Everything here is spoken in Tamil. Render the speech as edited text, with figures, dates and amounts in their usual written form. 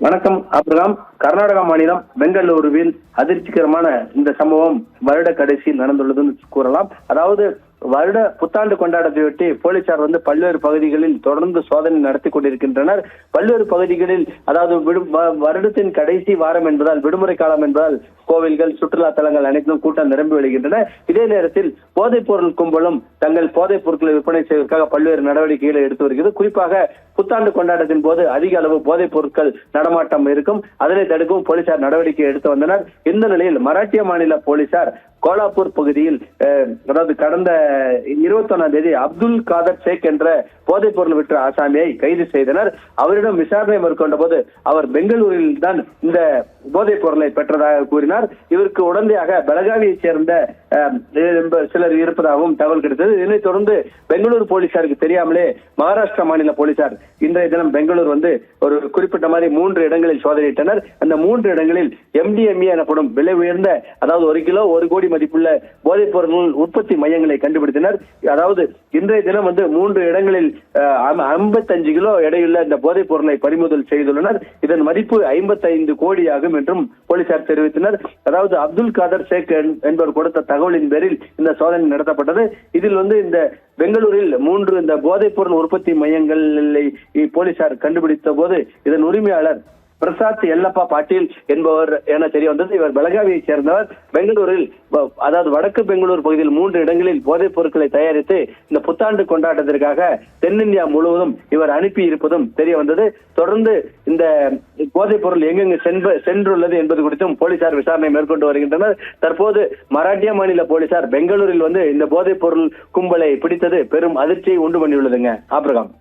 வணக்கம் அப்ரகாம். கர்நாடகா மாநிலம் பெங்களூருவில் அதிர்ச்சிகரமான இந்த சம்பவம் வருட கடைசியில் நடந்துள்ளதுன்னு கூறலாம். அதாவது வருட புத்தாண்டு கொண்டாட்டத்தையொட்டி போலீசார் பல்வேறு பகுதிகளில் தொடர்ந்து சோதனை நடத்தி கொண்டிருக்கின்றனர். பல்வேறு பகுதிகளில் அதாவது வருடத்தின் கடைசி வாரம் என்பதால், விடுமுறை காலம் என்பதால் கோவில்கள், சுற்றுலா தலங்கள் அனைத்தும் கூட்டம் நிரம்பி வருகின்றன. இதே நேரத்தில் போதைப் பொருள் கும்பலும் தங்கள் போதைப் பொருட்களை விற்பனை செய்வதற்காக பல்வேறு நடவடிக்கைகளை எடுத்து வருகிறது. குறிப்பாக புத்தாண்டு கொண்டாட்டத்தின் போது அதிக அளவு போதைப் பொருட்கள் நடமாட்டம் இருக்கும். அதனை தடுக்கவும் போலீசார் நடவடிக்கை எடுத்து வந்தனர். இந்த நிலையில் மராட்டிய மாநில போலீசார் கோலாப்பூர் பகுதியில் அதாவது கடந்த 21ஆம் தேதி அப்துல் காதர் ஷேக் என்ற போதைப் பொருள் விற்ற ஆசாமியை கைது செய்தனர். அவரிடம் விசாரணை மேற்கொண்ட போது அவர் பெங்களூரில் தான் இந்த போதைப் பொருளை பெற்றதாக கூறினார். இவருக்கு உடனடியாக பெலகாவியைச் சேர்ந்த சிலர் இருப்பதாகவும் தகவல் கிடைத்தது. இதனைத் தொடர்ந்து பெங்களூரு போலீசாருக்கு தெரியாமலே மகாராஷ்டிரா மாநில போலீசார் இன்றைய தினம் பெங்களூர் ஒரு குறிப்பிட்ட மாதிரி 3 இடங்களில் சோதனையிட்டனர். அந்த 3 இடங்களில் MDMA எனப்படும் விலை உயர்ந்த, அதாவது 1 கிலோ 1 கோடி மதிப்புள்ள போதைப் பொருள் உற்பத்தி மையங்களை கண்டுபிடித்தனர். அதாவது இன்றைய தினம் 3 இடங்களில் 55 கிலோ எடையுள்ள இந்த போதைப் பொருளை பறிமுதல் செய்துள்ளனர். இதன் மதிப்பு 55 கோடி ஆகும் என்றும் போலீசார் தெரிவித்தனர். அதாவது அப்துல் காதர் ஷேக் என்பவர் கொடுத்த தகவலின் பேரில் இந்த சோதனை நடத்தப்பட்டது. இதில் இந்த பெங்களூரில் 3 இந்த போதைப் பொருள் உற்பத்தி மையங்களை போலீசார் கண்டுபிடித்த போது இதன் உரிமையாளர் பிரசாத் எல்லப்பா பாட்டீல் என்பவர் என தெரிய வந்தது. இவர் பெலகாவியை சேர்ந்தவர். பெங்களூரில், அதாவது வடக்கு பெங்களூர் பகுதியில் 3 இடங்களில் போதைப் பொருட்களை தயாரித்து இந்த புத்தாண்டு கொண்டாட்டத்திற்காக தென்னிந்தியா முழுவதும் இவர் அனுப்பி இருப்பதும் தெரிய வந்தது. தொடர்ந்து இந்த போதைப் பொருள் எங்கெங்கு சென்றுள்ளது என்பது குறித்தும் போலீசார் விசாரணை மேற்கொண்டு வருகின்றனர். தற்போது மராட்டிய மாநில போலீசார் பெங்களூரில் இந்த போதைப் பொருள் கும்பலை பிடித்தது பெரும் அதிர்ச்சியை உண்டு பண்ணியுள்ளதுங்க. ஆப்ரகாம்.